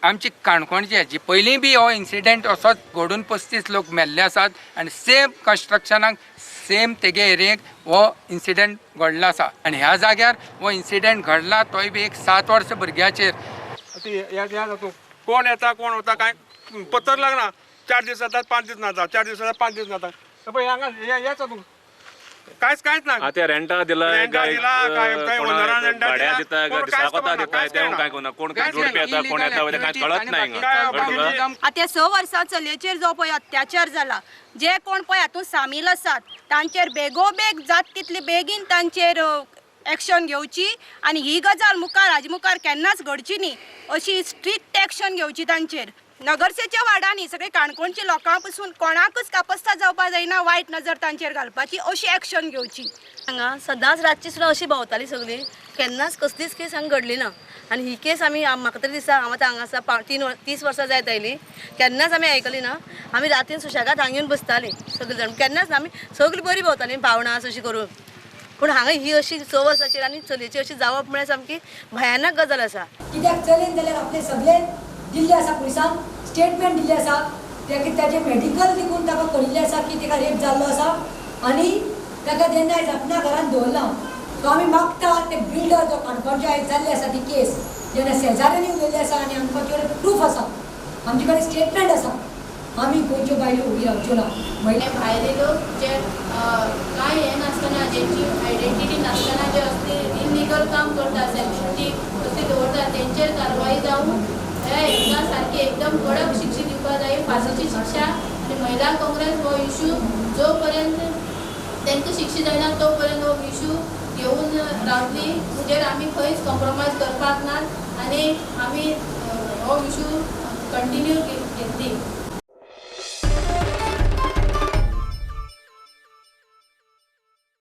आमची काणकोणची हाची पयलीं बी हो इन्सिडेंट असोच घडून 35 लोक मेल्ले आसात आनी सेम कन्स्ट्रक्शनाक सेम तेगे एरियेक हो इन्सिडेंट घडलो आसा आनी ह्या जाग्यार हो इन्सिडेंट घडला तोय बी एक 7 वर्सां भुरग्याचेर कोण येता कोण वता काय पत्तर लागना 4 दीस जातात 5 दीस नाता 4 दीस जातात 5 दीस नाता पळय हांगा याचा तूं कांयच ना आता रेंटा दिला भाड्या दिता दिसाकोता दिता तेव्हा काय कोणा कोण काय जोडपी येता कोण येता वयता काय कळत नाही आता 6 वर्सां चलयेचेर जो पळय अत्याचार जाला जे कोण पळय हातूंत सामील आसात तांचेर बेगोबेग जात तितली बेगीन तांचेर एक्शन घेवची आनी ही गजाल मुखार हाजे मुखार केन्नाच घडची न्ही अशी स्ट्रिक्ट एक्शन घेवची तांचेर नगरसेच्या वार्डांनी सगळे काणकोणच्या लोकां पसून कोणाकूच कापस्ता जावपा जायना वायट नजर तांचेर घालपाची अशी एक्शन घेवची हांगा सदांच रातची सुद्दां अशी भोंवताली सगळी केन्नाच कसलीच केस हांगा घडली ना आनी ही केस आमी म्हाका तरी दिसता हांव आतां हांगासा 30 वर्सां जायत आयली केन्नाच आमी आयकली ना आमी रातीन सुशेगाद हांगा येवन बसताली सगळीं जाण केन्नाच ना आमी सगळीं बरी भोंवताली भावनास अशी करून पूण हांगा ही अशी 6 वर्सांचेर आनी चलयेची अशी जावप म्हळ्यार सामकी भयानक गजाल आसा कित्याक चलयेन जाल्यार आपले सगळे दिल्ले आसा पुलिसान स्टेटमेंट दिल्ले आसा ताजे मेडिकल देखून ताका कळिल्लें आसा की ताका रेप जाल्लो आसा आनी ताका जेन्ना आयज आपणा घरान दवरला सो आमी मागता ते बिल्डर जो काणकोणचे आयज जाल्ली आसा ती केस जेन्ना शेजाऱ्यांनी उलयल्ली आसा आनी आमचे कडेन प्रूफ आसा आमचे कडेन स्टेटमेंट आसा आमी गोंयच्यो बायलो उबी रावच्यो ना म्हणजे भायले लोक जे काय हे नासतना जेंची आयडेंटिटी नासतना जे असले इलिगल काम करतात सेक्युरिटी असली दवरतात तेंचेर कारवाई जावन ह्या सारखी एकदम कडक शिक्षा दिवपा जाय फाशीची शिक्षा आनी महिला काँग्रेस हो इशू जो पर्यंत तांकां शिक्षा जायना तो पर्यंत हो इशू घेवन रावतली तुजेर आमी खंयच कॉम्प्रोमायज करपाक नात आनी आमी हो इशू कंटिन्यू घेतली